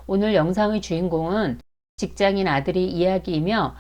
오늘 영상의 주인공은 직장인 아들의 이야기이며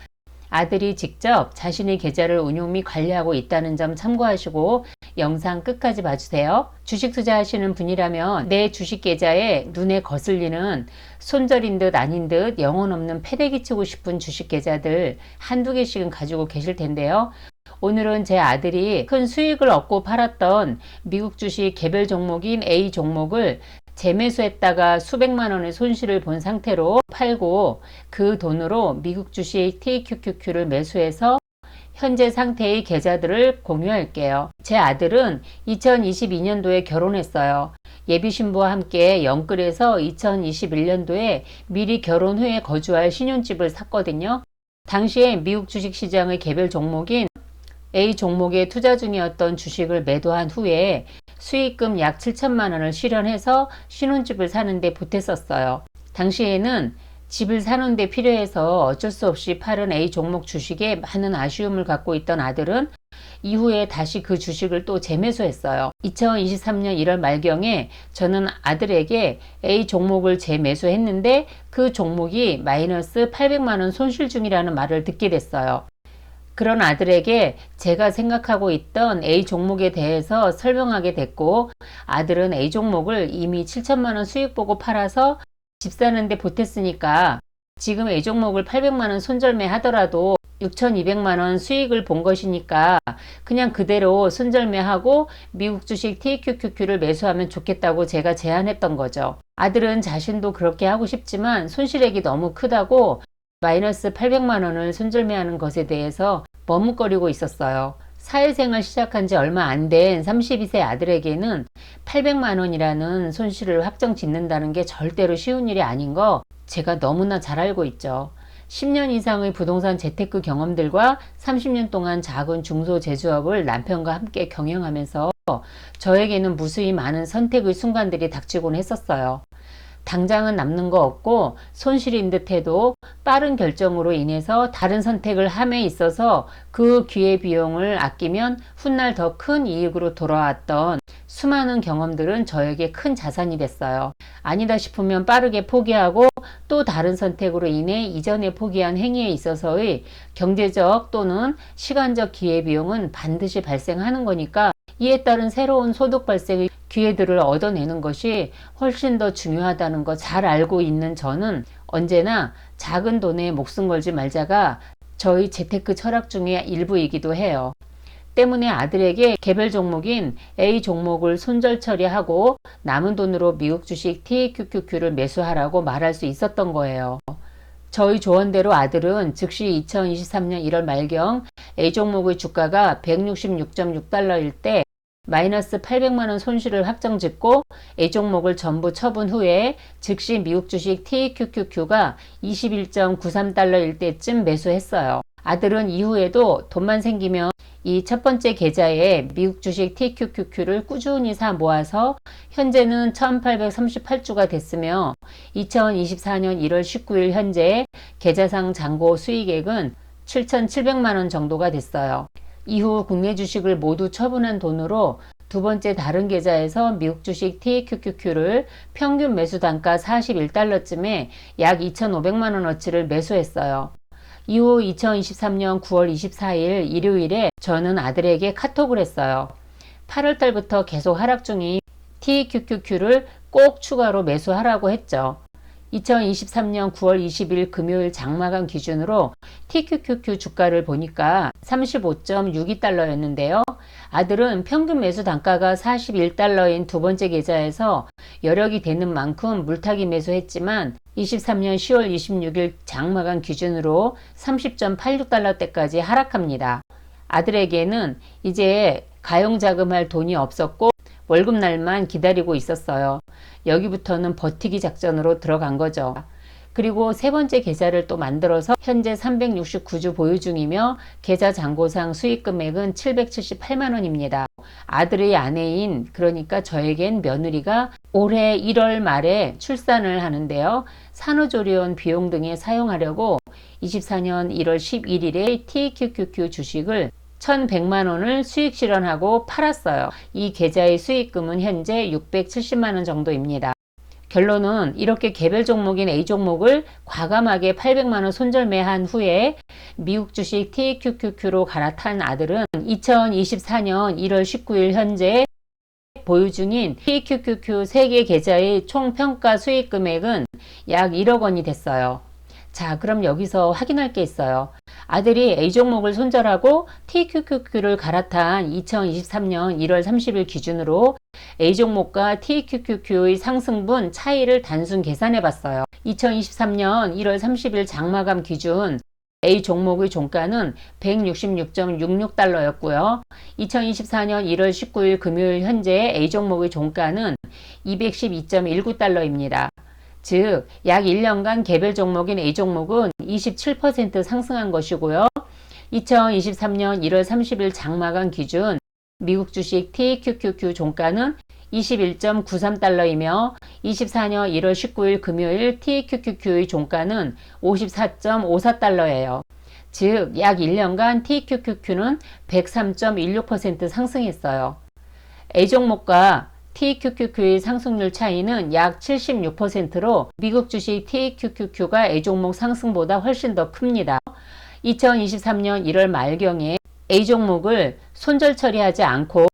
아들이 직접 자신의 계좌를 운용 및 관리하고 있다는 점 참고하시고 영상 끝까지 봐주세요. 주식 투자하시는 분이라면 내 주식 계좌에 눈에 거슬리는 손절인 듯 아닌 듯 영혼 없는 패대기 치고 싶은 주식 계좌들 한두 개씩은 가지고 계실 텐데요. 오늘은 제 아들이 큰 수익을 얻고 팔았던 미국 주식 개별 종목인 A 종목을 재매수했다가 수백만 원의 손실을 본 상태로 팔고 그 돈으로 미국 주식 TQQQ를 매수해서 현재 상태의 계좌들을 공유할게요. 제 아들은 2022년도에 결혼했어요. 예비신부와 함께 영끌에서 2021년도에 미리 결혼 후에 거주할 신혼집을 샀거든요. 당시에 미국 주식시장의 개별 종목인 A 종목에 투자 중이었던 주식을 매도한 후에 수익금 약 7천만 원을 실현해서 신혼집을 사는데 보탰었어요. 당시에는 집을 사는데 필요해서 어쩔 수 없이 팔은 A 종목 주식에 많은 아쉬움을 갖고 있던 아들은 이후에 다시 그 주식을 또 재매수했어요. 2023년 1월 말경에 저는 아들에게 A 종목을 재매수했는데 그 종목이 마이너스 800만 원 손실 중이라는 말을 듣게 됐어요. 그런 아들에게 제가 생각하고 있던 A 종목에 대해서 설명하게 됐고, 아들은 A 종목을 이미 7천만 원 수익 보고 팔아서 집 사는데 보탰으니까 지금 A 종목을 800만 원 손절매 하더라도 6,200만 원 수익을 본 것이니까 그냥 그대로 손절매하고 미국 주식 TQQQ를 매수하면 좋겠다고 제가 제안했던 거죠. 아들은 자신도 그렇게 하고 싶지만 손실액이 너무 크다고 마이너스 800만 원을 손절매하는 것에 대해서 머뭇거리고 있었어요. 사회생활 시작한 지 얼마 안 된 32세 아들에게는 800만 원이라는 손실을 확정 짓는다는 게 절대로 쉬운 일이 아닌 거 제가 너무나 잘 알고 있죠. 10년 이상의 부동산 재테크 경험들과 30년 동안 작은 중소제조업을 남편과 함께 경영하면서 저에게는 무수히 많은 선택의 순간들이 닥치곤 했었어요. 당장은 남는 거 없고 손실인 듯 해도 빠른 결정으로 인해서 다른 선택을 함에 있어서 그 기회비용을 아끼면 훗날 더 큰 이익으로 돌아왔던 수많은 경험들은 저에게 큰 자산이 됐어요. 아니다 싶으면 빠르게 포기하고 또 다른 선택으로 인해 이전에 포기한 행위에 있어서의 경제적 또는 시간적 기회비용은 반드시 발생하는 거니까 이에 따른 새로운 소득 발생의 기회들을 얻어내는 것이 훨씬 더 중요하다는 거 잘 알고 있는 저는 언제나 작은 돈에 목숨 걸지 말자가 저희 재테크 철학 중의 일부이기도 해요. 때문에 아들에게 개별 종목인 A 종목을 손절 처리하고 남은 돈으로 미국 주식 TQQQ를 매수하라고 말할 수 있었던 거예요. 저희 조언대로 아들은 즉시 2023년 1월 말경 A 종목의 주가가 166.6달러일 때 마이너스 800만 원 손실을 확정짓고 A 종목을 전부 처분 후에 즉시 미국 주식 TQQQ가 21.93달러일 때쯤 매수했어요. 아들은 이후에도 돈만 생기면 이 첫 번째 계좌에 미국 주식 TQQQ를 꾸준히 사 모아서 현재는 1838주가 됐으며 2024년 1월 19일 현재 계좌상 잔고 수익액은 7,700만 원 정도가 됐어요. 이후 국내 주식을 모두 처분한 돈으로 두 번째 다른 계좌에서 미국 주식 TQQQ를 평균 매수 단가 41달러쯤에 약 2,500만 원어치를 매수했어요. 이후 2023년 9월 24일 일요일에 저는 아들에게 카톡을 했어요. 8월 달부터 계속 하락 중인 TQQQ를 꼭 추가로 매수하라고 했죠. 2023년 9월 20일 금요일 장마감 기준으로 TQQQ 주가를 보니까 35.62달러였는데요. 아들은 평균 매수 단가가 41달러인 두 번째 계좌에서 여력이 되는 만큼 물타기 매수했지만 23년 10월 26일 장마감 기준으로 30.86달러대까지 하락합니다. 아들에게는 이제 가용자금할 돈이 없었고 월급날만 기다리고 있었어요. 여기부터는 버티기 작전으로 들어간 거죠. 그리고 세 번째 계좌를 또 만들어서 현재 369주 보유 중이며 계좌 잔고상 수익 금액은 778만 원입니다. 아들의 아내인 그러니까 저에겐 며느리가 올해 1월 말에 출산을 하는데요. 산후조리원 비용 등에 사용하려고 24년 1월 11일에 TQQQ 주식을 1,100만 원을 수익 실현하고 팔았어요. 이 계좌의 수익금은 현재 670만 원 정도입니다. 결론은 이렇게 개별 종목인 A 종목을 과감하게 800만원 손절매한 후에 미국 주식 TQQQ로 갈아탄 아들은 2024년 1월 19일 현재 보유 중인 TQQQ 3개 계좌의 총 평가 수익 금액은 약 1억 원이 됐어요. 자, 그럼 여기서 확인할 게 있어요. 아들이 A 종목을 손절하고 TQQQ를 갈아탄 2023년 1월 30일 기준으로 A 종목과 TQQQ의 상승분 차이를 단순 계산해 봤어요. 2023년 1월 30일 장마감 기준 A 종목의 종가는 166.66달러였고요. 2024년 1월 19일 금요일 현재 A 종목의 종가는 212.19달러입니다. 즉, 약 1년간 개별 종목인 A 종목은 27% 상승한 것이고요. 2023년 1월 30일 장마감 기준 미국 주식 TQQQ 종가는 21.93달러이며 24년 1월 19일 금요일 TQQQ의 종가는 54.54달러예요. 즉, 약 1년간 TQQQ는 103.16% 상승했어요. A 종목과 TQQQ의 상승률 차이는 약 76%로 미국 주식 TQQQ가 A 종목 상승보다 훨씬 더 큽니다. 2023년 1월 말경에 A 종목을 손절 처리하지 않고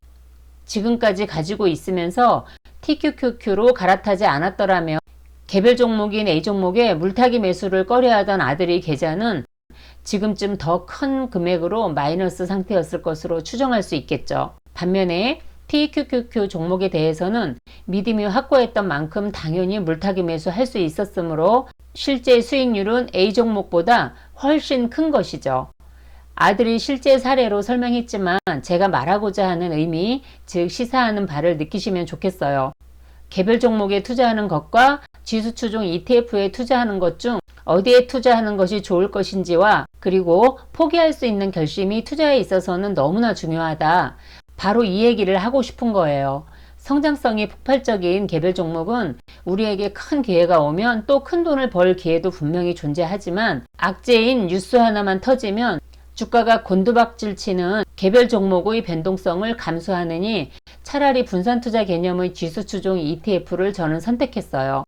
지금까지 가지고 있으면서 TQQQ로 갈아타지 않았더라면 개별 종목인 A 종목에 물타기 매수를 꺼려하던 아들의 계좌는 지금쯤 더 큰 금액으로 마이너스 상태였을 것으로 추정할 수 있겠죠. 반면에 TQQQ 종목에 대해서는 믿음이 확고했던 만큼 당연히 물타기 매수할 수 있었으므로 실제 수익률은 A 종목보다 훨씬 큰 것이죠. 아들이 실제 사례로 설명했지만 제가 말하고자 하는 의미, 즉 시사하는 바를 느끼시면 좋겠어요. 개별 종목에 투자하는 것과 지수 추종 ETF에 투자하는 것 중 어디에 투자하는 것이 좋을 것인지와 그리고 포기할 수 있는 결심이 투자에 있어서는 너무나 중요하다. 바로 이 얘기를 하고 싶은 거예요. 성장성이 폭발적인 개별 종목은 우리에게 큰 기회가 오면 또 큰 돈을 벌 기회도 분명히 존재하지만 악재인 뉴스 하나만 터지면 주가가 곤두박질 치는 개별 종목의 변동성을 감수하느니 차라리 분산 투자 개념의 지수 추종 ETF를 저는 선택했어요.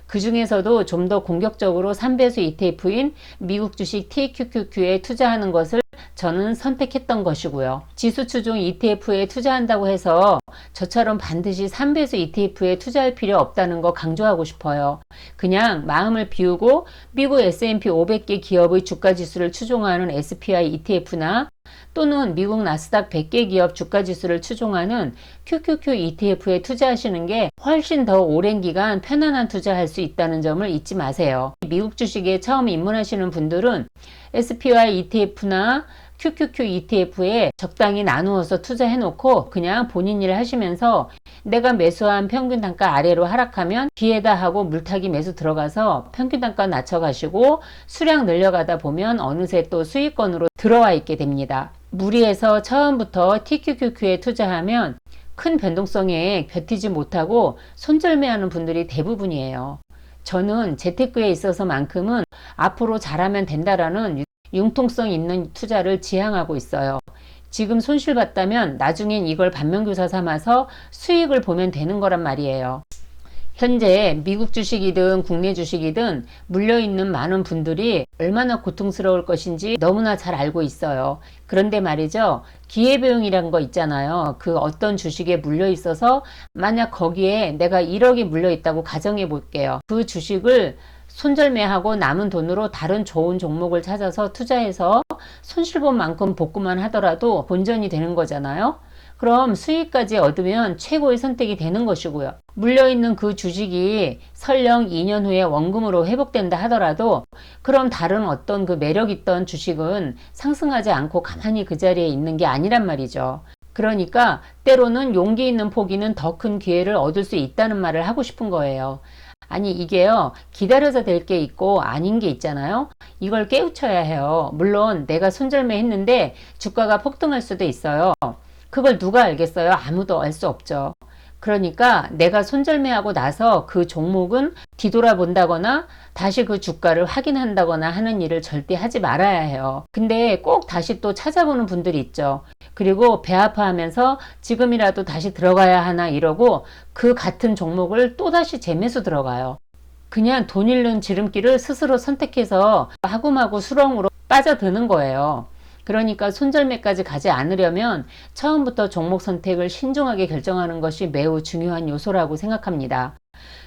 그 중에서도 좀 더 공격적으로 3배수 ETF인 미국 주식 TQQQ에 투자하는 것을 저는 선택했던 것이고요. 지수 추종 ETF에 투자한다고 해서 저처럼 반드시 3배수 ETF에 투자할 필요 없다는 거 강조하고 싶어요. 그냥 마음을 비우고 미국 S&P 500개 기업의 주가 지수를 추종하는 SPY ETF나 또는 미국 나스닥 100개 기업 주가 지수를 추종하는 QQQ ETF에 투자하시는 게 훨씬 더 오랜 기간 편안한 투자할 수 있다는 점을 잊지 마세요. 미국 주식에 처음 입문하시는 분들은 SPY ETF나 QQQ ETF에 적당히 나누어서 투자해 놓고 그냥 본인 일을 하시면서 내가 매수한 평균 단가 아래로 하락하면 기회다 하고 물타기 매수 들어가서 평균 단가 낮춰가시고 수량 늘려가다 보면 어느새 또 수익권으로 들어와 있게 됩니다. 무리해서 처음부터 TQQQ에 투자하면 큰 변동성에 버티지 못하고 손절매하는 분들이 대부분이에요. 저는 재테크에 있어서만큼은 앞으로 잘하면 된다라는 융통성 있는 투자를 지향하고 있어요. 지금 손실봤다면 나중엔 이걸 반면교사 삼아서 수익을 보면 되는 거란 말이에요. 현재 미국 주식이든 국내 주식이든 물려있는 많은 분들이 얼마나 고통스러울 것인지 너무나 잘 알고 있어요. 그런데 말이죠. 기회비용이라는 거 있잖아요. 그 어떤 주식에 물려있어서 만약 거기에 내가 1억이 물려있다고 가정해 볼게요. 그 주식을 손절매하고 남은 돈으로 다른 좋은 종목을 찾아서 투자해서 손실본 만큼 복구만 하더라도 본전이 되는 거잖아요. 그럼 수익까지 얻으면 최고의 선택이 되는 것이고요. 물려있는 그 주식이 설령 2년 후에 원금으로 회복된다 하더라도 그럼 다른 어떤 그 매력 있던 주식은 상승하지 않고 가만히 그 자리에 있는 게 아니란 말이죠. 그러니까 때로는 용기 있는 포기는 더 큰 기회를 얻을 수 있다는 말을 하고 싶은 거예요. 아니 이게요 기다려서 될 게 있고 아닌 게 있잖아요. 이걸 깨우쳐야 해요. 물론 내가 손절매 했는데 주가가 폭등할 수도 있어요. 그걸 누가 알겠어요? 아무도 알 수 없죠. 그러니까 내가 손절매하고 나서 그 종목은 뒤돌아본다거나 다시 그 주가를 확인한다거나 하는 일을 절대 하지 말아야 해요. 근데 꼭 다시 또 찾아보는 분들이 있죠. 그리고 배 아파하면서 지금이라도 다시 들어가야 하나 이러고 그 같은 종목을 또 다시 재매수 들어가요. 그냥 돈 잃는 지름길을 스스로 선택해서 마구마구 수렁으로 빠져드는 거예요. 그러니까 손절매까지 가지 않으려면 처음부터 종목 선택을 신중하게 결정하는 것이 매우 중요한 요소라고 생각합니다.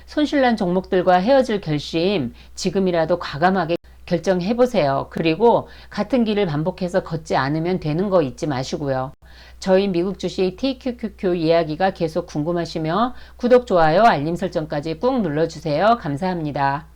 손실난 종목들과 헤어질 결심 지금이라도 과감하게 결정해보세요. 그리고 같은 길을 반복해서 걷지 않으면 되는 거 잊지 마시고요. 저희 미국 주식 TQQQ 이야기가 계속 궁금하시며 구독, 좋아요, 알림 설정까지 꾹 눌러주세요. 감사합니다.